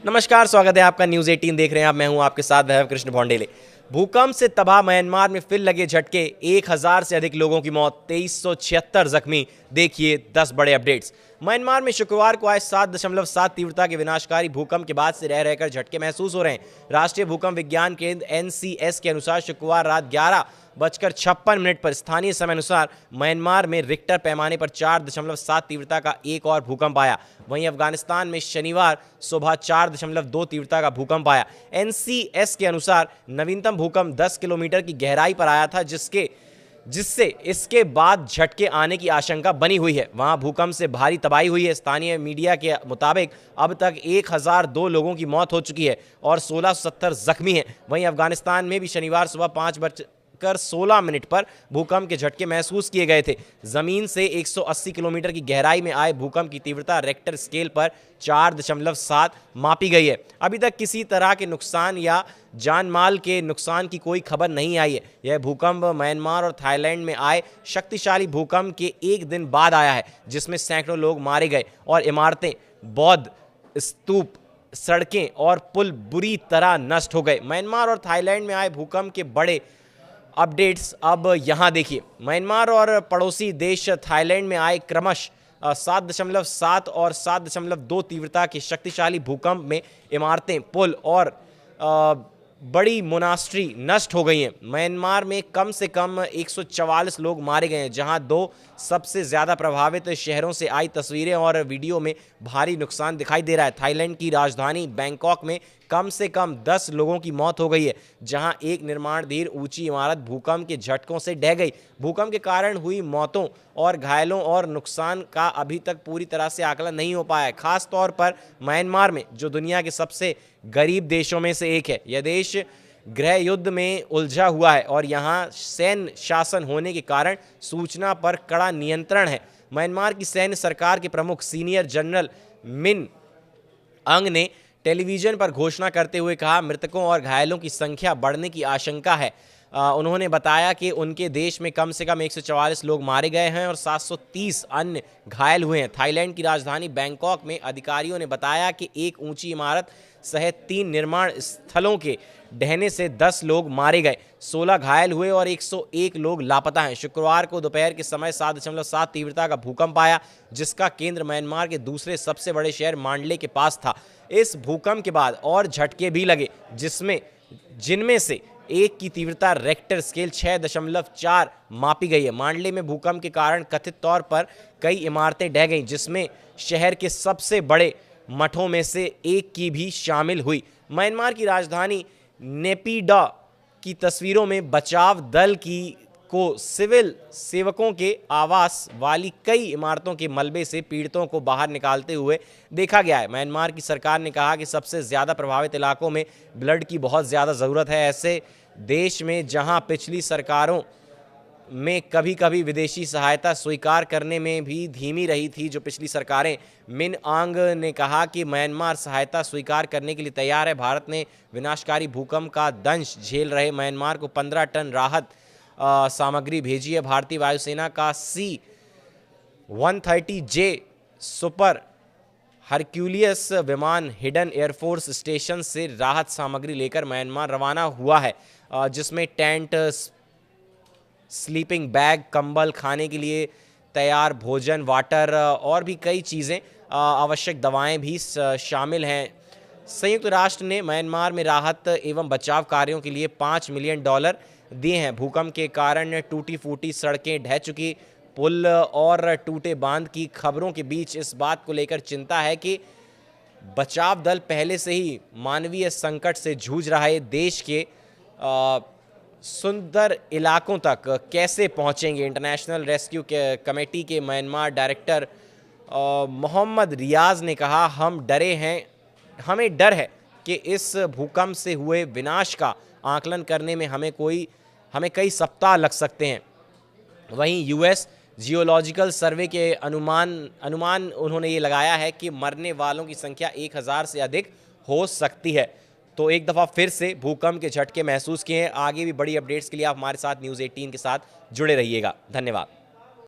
नमस्कार, स्वागत है आपका न्यूज़ 18 देख रहे हैं आप। मैं हूं आपके साथ वैभव कृष्ण भोंडेले। भूकंप से तबाह म्यांमार में फिर लगे झटके, 1000 से अधिक लोगों की मौत, 2376 जख्मी। देखिए 10 बड़े अपडेट्स। म्यांमार में शुक्रवार को आए 7.7 तीव्रता के विनाशकारी भूकंप के बाद से रह रहकर झटके महसूस हो रहे हैं। राष्ट्रीय भूकंप विज्ञान केंद्र (NCS) के अनुसार शुक्रवार रात 11:56 पर स्थानीय समय अनुसार म्यांमार में रिक्टर पैमाने पर 4.7 तीव्रता का एक और भूकंप आया। वहीं अफगानिस्तान में शनिवार सुबह 4.2 तीव्रता का भूकंप आया। NCS के अनुसार नवीनतम भूकंप 10 किलोमीटर की गहराई पर आया था, जिससे इसके बाद झटके आने की आशंका बनी हुई है। वहां भूकंप से भारी तबाही हुई है। स्थानीय मीडिया के मुताबिक अब तक 1002 लोगों की मौत हो चुकी है और 1670 जख्मी हैं। वहीं अफगानिस्तान में भी शनिवार सुबह 5:16 पर भूकंप के झटके महसूस किए गए थे। जमीन से 180 किलोमीटर की गहराई में आए भूकंप की तीव्रता रेक्टर स्केल पर 4.7 मापी गई है। अभी तक किसी तरह के नुकसान या जानमाल के नुकसान की कोई खबर नहीं आई है। यह भूकंप म्यांमार और थाईलैंड में आए शक्तिशाली भूकंप के एक दिन बाद आया है, जिसमें सैकड़ों लोग मारे गए और इमारतें, बौद्ध स्तूप, सड़कें और पुल बुरी तरह नष्ट हो गए। म्यांमार और थाईलैंड में आए भूकंप के बड़े अपडेट्स अब यहां देखिए। म्यांमार और पड़ोसी देश थाईलैंड में आए क्रमशः 7.7 और 7.2 तीव्रता के शक्तिशाली भूकंप में इमारतें, पुल और बड़ी मोनास्ट्री नष्ट हो गई हैं। म्यांमार में कम से कम 144 लोग मारे गए हैं, जहां दो सबसे ज़्यादा प्रभावित शहरों से आई तस्वीरें और वीडियो में भारी नुकसान दिखाई दे रहा है। थाईलैंड की राजधानी बैंकॉक में कम से कम 10 लोगों की मौत हो गई है, जहां एक निर्माणाधीन ऊंची इमारत भूकंप के झटकों से ढह गई। भूकंप के कारण हुई मौतों और घायलों और नुकसान का अभी तक पूरी तरह से आकलन नहीं हो पाया है, खास तौर पर म्यांमार में, जो दुनिया के सबसे गरीब देशों में से एक है। यह देश गृह युद्ध में उलझा हुआ है और यहाँ सैन्य शासन होने के कारण सूचना पर कड़ा नियंत्रण है। म्यांमार की सैन्य सरकार के प्रमुख सीनियर जनरल मिन अंग ने टेलीविजन पर घोषणा करते हुए कहा, मृतकों और घायलों की संख्या बढ़ने की आशंका है। उन्होंने बताया कि उनके देश में कम से कम 144 लोग मारे गए हैं और 730 अन्य घायल हुए हैं। थाईलैंड की राजधानी बैंकॉक में अधिकारियों ने बताया कि एक ऊंची इमारत सहित 3 निर्माण स्थलों के ढहने से 10 लोग मारे गए, 16 घायल हुए और 101 लोग लापता हैं। शुक्रवार को दोपहर के समय 7.7 तीव्रता का भूकंप आया, जिसका केंद्र म्यांमार के दूसरे सबसे बड़े शहर मांडले के पास था। इस भूकंप के बाद और झटके भी लगे, जिनमें से एक की तीव्रता रेक्टर स्केल 6.4 मापी गई है। मांडले में भूकंप के कारण कथित तौर पर कई इमारतें ढह गईं, जिसमें शहर के सबसे बड़े मठों में से एक की भी शामिल हुई। म्यांमार की राजधानी नेपिडॉ की तस्वीरों में बचाव दल को सिविल सेवकों के आवास वाली कई इमारतों के मलबे से पीड़ितों को बाहर निकालते हुए देखा गया है। म्यांमार की सरकार ने कहा कि सबसे ज़्यादा प्रभावित इलाकों में ब्लड की बहुत ज़्यादा ज़रूरत है। ऐसे देश में जहां पिछली सरकारों में कभी कभी विदेशी सहायता स्वीकार करने में भी धीमी रही थी जो पिछली सरकारें। मिन आंग ने कहा कि म्यांमार सहायता स्वीकार करने के लिए तैयार है। भारत ने विनाशकारी भूकंप का दंश झेल रहे म्यांमार को 15 टन राहत सामग्री भेजी है। भारतीय वायुसेना का C-130J सुपर हरक्यूलियस विमान हिडन एयरफोर्स स्टेशन से राहत सामग्री लेकर म्यांमार रवाना हुआ है, जिसमें टेंट, स्लीपिंग बैग, कंबल, खाने के लिए तैयार भोजन, वाटर और भी कई चीज़ें, आवश्यक दवाएं भी शामिल हैं। संयुक्त राष्ट्र ने म्यांमार में राहत एवं बचाव कार्यों के लिए $5 मिलियन दिए हैं। भूकंप के कारण टूटी फूटी सड़कें, ढह चुकी पुल और टूटे बांध की खबरों के बीच इस बात को लेकर चिंता है कि बचाव दल पहले से ही मानवीय संकट से जूझ रहे देश के सुंदर इलाकों तक कैसे पहुंचेंगे। इंटरनेशनल रेस्क्यू कमेटी के म्यांमार डायरेक्टर मोहम्मद रियाज ने कहा, हमें डर है कि इस भूकंप से हुए विनाश का आकलन करने में हमें कई सप्ताह लग सकते हैं। वहीं यूएस जियोलॉजिकल सर्वे के अनुमान उन्होंने ये लगाया है कि मरने वालों की संख्या 1000 से अधिक हो सकती है। तो एक दफ़ा फिर से भूकंप के झटके महसूस किए हैं। आगे भी बड़ी अपडेट्स के लिए आप हमारे साथ न्यूज़ 18 के साथ जुड़े रहिएगा। धन्यवाद।